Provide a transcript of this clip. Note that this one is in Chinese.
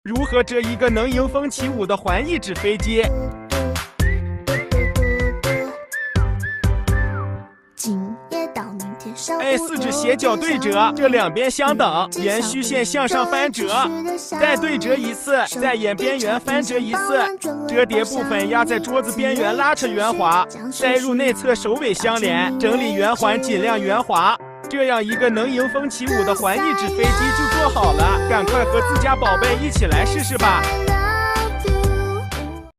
如何折一个能迎风起舞的环翼纸飞机？四指斜角对折，这两边相等，沿虚线向上翻折，再对折一次，再沿边缘翻折一次，折叠部分压在桌子边缘，拉扯圆滑，塞入内侧，首尾相连，整理圆环，尽量圆滑。这样一个能迎风起舞的环翼纸飞机就做好了，赶快和自家宝贝一起来试试吧。